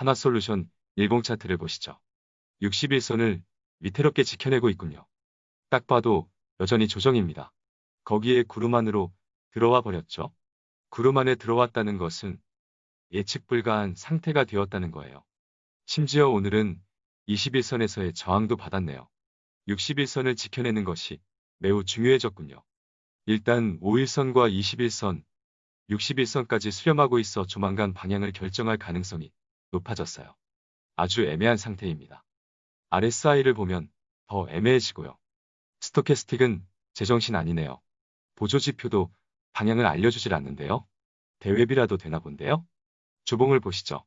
하나솔루션 일봉 차트를 보시죠. 60일선을 위태롭게 지켜내고 있군요. 딱 봐도 여전히 조정입니다. 거기에 구름 안으로 들어와 버렸죠. 구름 안에 들어왔다는 것은 예측 불가한 상태가 되었다는 거예요. 심지어 오늘은 21선에서의 저항도 받았네요. 61선을 지켜내는 것이 매우 중요해졌군요. 일단 5일선과 21선, 61선까지 수렴하고 있어 조만간 방향을 결정할 가능성이 높아졌어요. 아주 애매한 상태입니다. RSI를 보면 더 애매해지고요. 스토캐스틱은 제정신 아니네요. 보조지표도 방향을 알려주질 않는데요. 대웹이라도 되나 본데요. 주봉을 보시죠.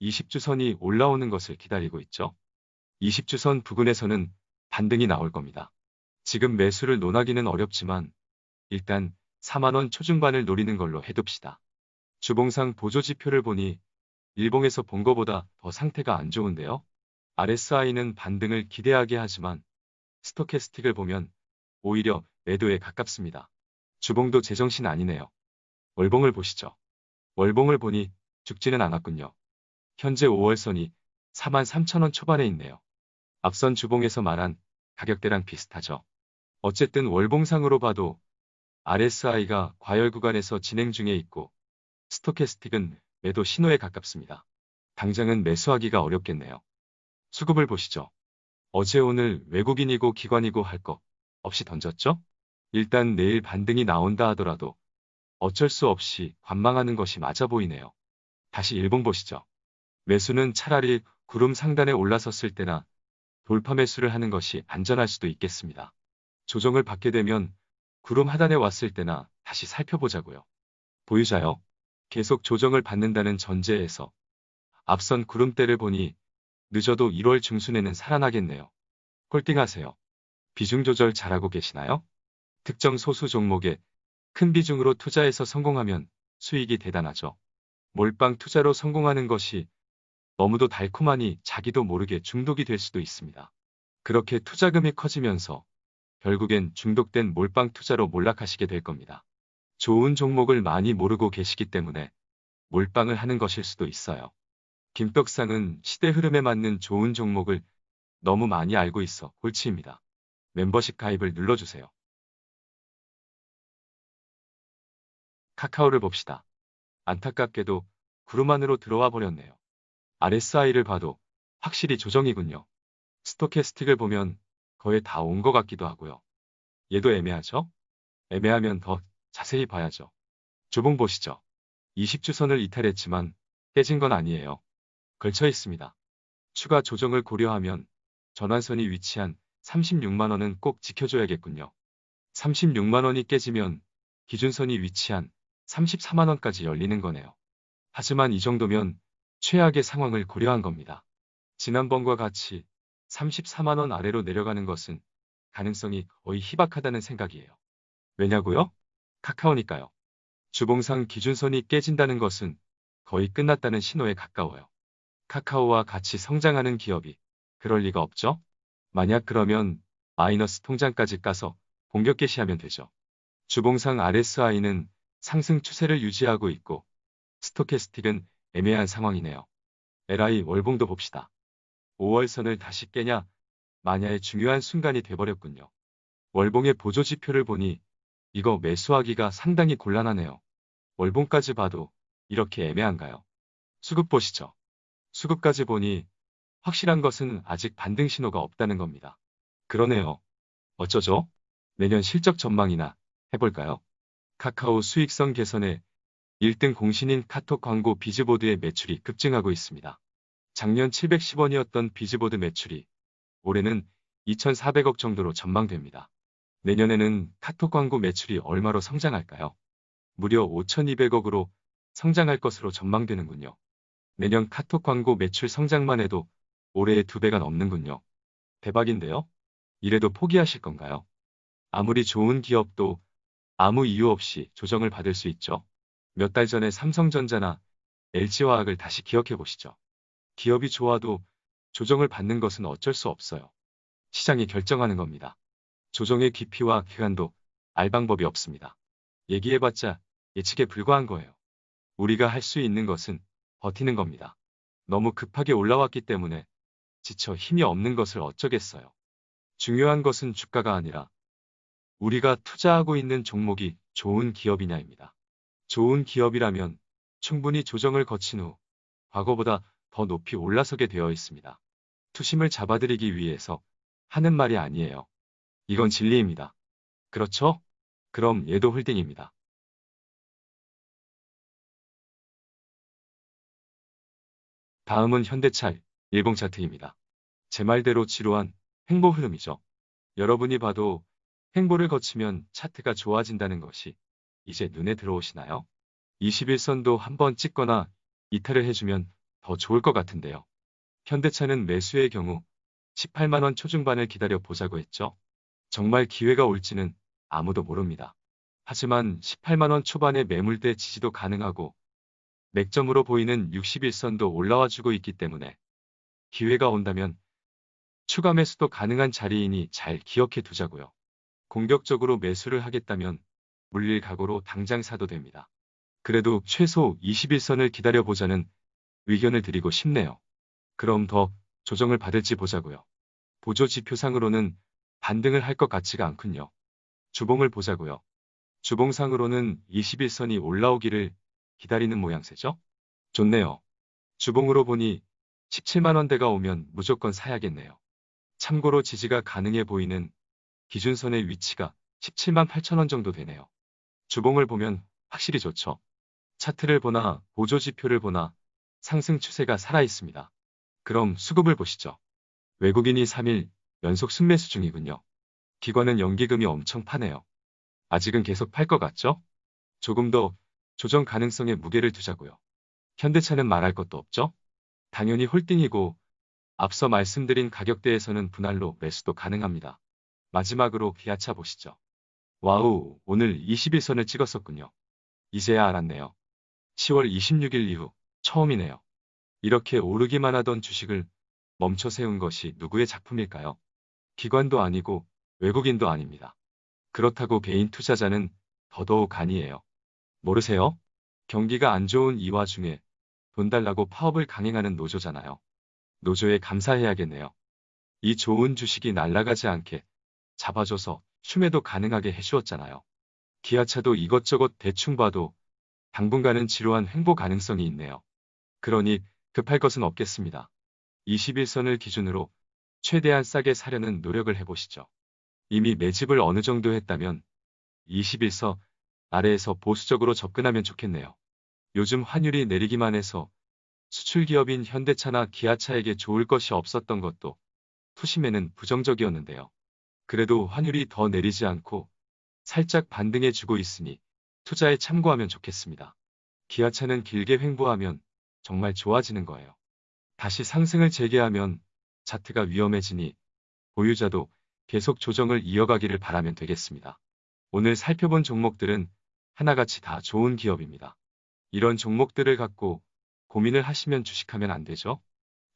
20주선이 올라오는 것을 기다리고 있죠. 20주선 부근에서는 반등이 나올 겁니다. 지금 매수를 논하기는 어렵지만 일단 4만원 초중반을 노리는 걸로 해둡시다. 주봉상 보조지표를 보니 일봉에서 본 거보다 더 상태가 안 좋은데요. RSI는 반등을 기대하게 하지만 스토캐스틱을 보면 오히려 매도에 가깝습니다. 주봉도 제정신 아니네요. 월봉을 보시죠. 월봉을 보니 죽지는 않았군요. 현재 5월선이 43,000원 초반에 있네요. 앞선 주봉에서 말한 가격대랑 비슷하죠. 어쨌든 월봉상으로 봐도 RSI가 과열 구간에서 진행 중에 있고 스토캐스틱은 매도 신호에 가깝습니다. 당장은 매수하기가 어렵겠네요. 수급을 보시죠. 어제 오늘 외국인이고 기관이고 할 거 없이 던졌죠? 일단 내일 반등이 나온다 하더라도 어쩔 수 없이 관망하는 것이 맞아 보이네요. 다시 일봉 보시죠. 매수는 차라리 구름 상단에 올라섰을 때나 돌파 매수를 하는 것이 안전할 수도 있겠습니다. 조정을 받게 되면 구름 하단에 왔을 때나 다시 살펴보자고요. 보유자요. 계속 조정을 받는다는 전제에서 앞선 구름대를 보니 늦어도 1월 중순에는 살아나겠네요. 홀딩하세요. 비중 조절 잘하고 계시나요? 특정 소수 종목에 큰 비중으로 투자해서 성공하면 수익이 대단하죠. 몰빵 투자로 성공하는 것이 너무도 달콤하니 자기도 모르게 중독이 될 수도 있습니다. 그렇게 투자금이 커지면서 결국엔 중독된 몰빵 투자로 몰락하시게 될 겁니다. 좋은 종목을 많이 모르고 계시기 때문에 몰빵을 하는 것일 수도 있어요. 김떡상은 시대 흐름에 맞는 좋은 종목을 너무 많이 알고 있어 골치입니다. 멤버십 가입을 눌러주세요. 카카오를 봅시다. 안타깝게도 구름 안으로 들어와 버렸네요. RSI를 봐도 확실히 조정이군요. 스토캐스틱을 보면 거의 다 온 것 같기도 하고요. 얘도 애매하죠? 애매하면 더 자세히 봐야죠. 주봉 보시죠. 20주선을 이탈했지만 깨진 건 아니에요. 걸쳐 있습니다. 추가 조정을 고려하면 전환선이 위치한 36만원은 꼭 지켜줘야겠군요. 36만원이 깨지면 기준선이 위치한 34만원까지 열리는 거네요. 하지만 이 정도면 최악의 상황을 고려한 겁니다. 지난번과 같이 34만원 아래로 내려가는 것은 가능성이 거의 희박하다는 생각이에요. 왜냐고요? 카카오니까요. 주봉상 기준선이 깨진다는 것은 거의 끝났다는 신호에 가까워요. 카카오와 같이 성장하는 기업이 그럴 리가 없죠? 만약 그러면 마이너스 통장까지 까서 공격 개시하면 되죠. 주봉상 RSI는 상승 추세를 유지하고 있고 스토캐스틱은 애매한 상황이네요. LI 월봉도 봅시다. 5월선을 다시 깨냐 마냐의 중요한 순간이 돼버렸군요. 월봉의 보조지표를 보니 이거 매수하기가 상당히 곤란하네요. 월봉까지 봐도 이렇게 애매한가요? 수급 보시죠. 수급까지 보니 확실한 것은 아직 반등 신호가 없다는 겁니다. 그러네요. 어쩌죠? 내년 실적 전망이나 해볼까요? 카카오 수익성 개선에 1등 공신인 카톡 광고 비즈보드의 매출이 급증하고 있습니다. 작년 710원이었던 비즈보드 매출이 올해는 2,400억 정도로 전망됩니다. 내년에는 카톡 광고 매출이 얼마로 성장할까요? 무려 5,200억으로 성장할 것으로 전망되는군요. 내년 카톡 광고 매출 성장만 해도 올해의 2배가 넘는군요. 대박인데요? 이래도 포기하실 건가요? 아무리 좋은 기업도 아무 이유 없이 조정을 받을 수 있죠. 몇 달 전에 삼성전자나 LG화학을 다시 기억해 보시죠. 기업이 좋아도 조정을 받는 것은 어쩔 수 없어요. 시장이 결정하는 겁니다. 조정의 깊이와 기간도 알 방법이 없습니다. 얘기해봤자 예측에 불과한 거예요. 우리가 할 수 있는 것은 버티는 겁니다. 너무 급하게 올라왔기 때문에 지쳐 힘이 없는 것을 어쩌겠어요. 중요한 것은 주가가 아니라 우리가 투자하고 있는 종목이 좋은 기업이냐입니다. 좋은 기업이라면 충분히 조정을 거친 후 과거보다 더 높이 올라서게 되어 있습니다. 투심을 잡아드리기 위해서 하는 말이 아니에요. 이건 진리입니다. 그렇죠? 그럼 얘도 홀딩입니다. 다음은 현대차 일봉 차트입니다. 제 말대로 지루한 횡보 흐름이죠. 여러분이 봐도 횡보를 거치면 차트가 좋아진다는 것이 이제 눈에 들어오시나요? 21선도 한번 찍거나 이탈을 해주면 더 좋을 것 같은데요. 현대차는 매수의 경우 18만 원 초중반을 기다려 보자고 했죠. 정말 기회가 올지는 아무도 모릅니다. 하지만 18만 원 초반의 매물대 지지도 가능하고 맥점으로 보이는 61선도 올라와 주고 있기 때문에 기회가 온다면 추가 매수도 가능한 자리이니 잘 기억해 두자고요. 공격적으로 매수를 하겠다면 물릴 각오로 당장 사도 됩니다. 그래도 최소 21선을 기다려보자는 의견을 드리고 싶네요. 그럼 더 조정을 받을지 보자고요. 보조 지표상으로는 반등을 할 것 같지가 않군요. 주봉을 보자고요. 주봉상으로는 21선이 올라오기를 기다리는 모양새죠? 좋네요. 주봉으로 보니 17만 원대가 오면 무조건 사야겠네요. 참고로 지지가 가능해 보이는 기준선의 위치가 17만 8천 원 정도 되네요. 주봉을 보면 확실히 좋죠. 차트를 보나 보조 지표를 보나 상승 추세가 살아있습니다. 그럼 수급을 보시죠. 외국인이 3일 연속 순매수 중이군요. 기관은 연기금이 엄청 파네요. 아직은 계속 팔 것 같죠? 조금 더 조정 가능성에 무게를 두자고요. 현대차는 말할 것도 없죠? 당연히 홀딩이고 앞서 말씀드린 가격대에서는 분할로 매수도 가능합니다. 마지막으로 기아차 보시죠. 와우, 오늘 21선을 찍었었군요. 이제야 알았네요. 10월 26일 이후 처음이네요. 이렇게 오르기만 하던 주식을 멈춰 세운 것이 누구의 작품일까요? 기관도 아니고 외국인도 아닙니다. 그렇다고 개인 투자자는 더더욱 아니에요. 모르세요? 경기가 안 좋은 이 와중에 돈 달라고 파업을 강행하는 노조잖아요. 노조에 감사해야겠네요. 이 좋은 주식이 날아가지 않게 잡아줘서 춤에도 가능하게 해주었잖아요. 기아차도 이것저것 대충 봐도 당분간은 지루한 횡보 가능성이 있네요. 그러니 급할 것은 없겠습니다. 21선을 기준으로 최대한 싸게 사려는 노력을 해보시죠. 이미 매집을 어느 정도 했다면 21선 아래에서 보수적으로 접근하면 좋겠네요. 요즘 환율이 내리기만 해서 수출기업인 현대차나 기아차에게 좋을 것이 없었던 것도 투심에는 부정적이었는데요. 그래도 환율이 더 내리지 않고 살짝 반등해주고 있으니 투자에 참고하면 좋겠습니다. 기아차는 길게 횡보하면 정말 좋아지는 거예요. 다시 상승을 재개하면 차트가 위험해지니 보유자도 계속 조정을 이어가기를 바라면 되겠습니다. 오늘 살펴본 종목들은 하나같이 다 좋은 기업입니다. 이런 종목들을 갖고 고민을 하시면 주식하면 안 되죠?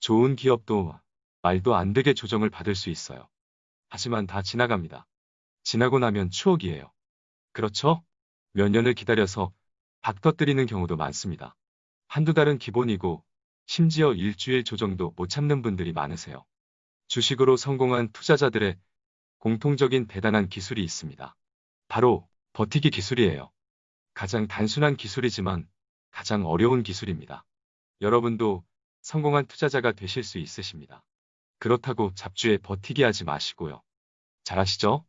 좋은 기업도 말도 안 되게 조정을 받을 수 있어요. 하지만 다 지나갑니다. 지나고 나면 추억이에요. 그렇죠? 몇 년을 기다려서 박 터뜨리는 경우도 많습니다. 한두 달은 기본이고 심지어 일주일 조정도 못 참는 분들이 많으세요. 주식으로 성공한 투자자들의 공통적인 대단한 기술이 있습니다. 바로 버티기 기술이에요. 가장 단순한 기술이지만 가장 어려운 기술입니다. 여러분도 성공한 투자자가 되실 수 있으십니다. 그렇다고 잡주에 버티기 하지 마시고요. 잘하시죠?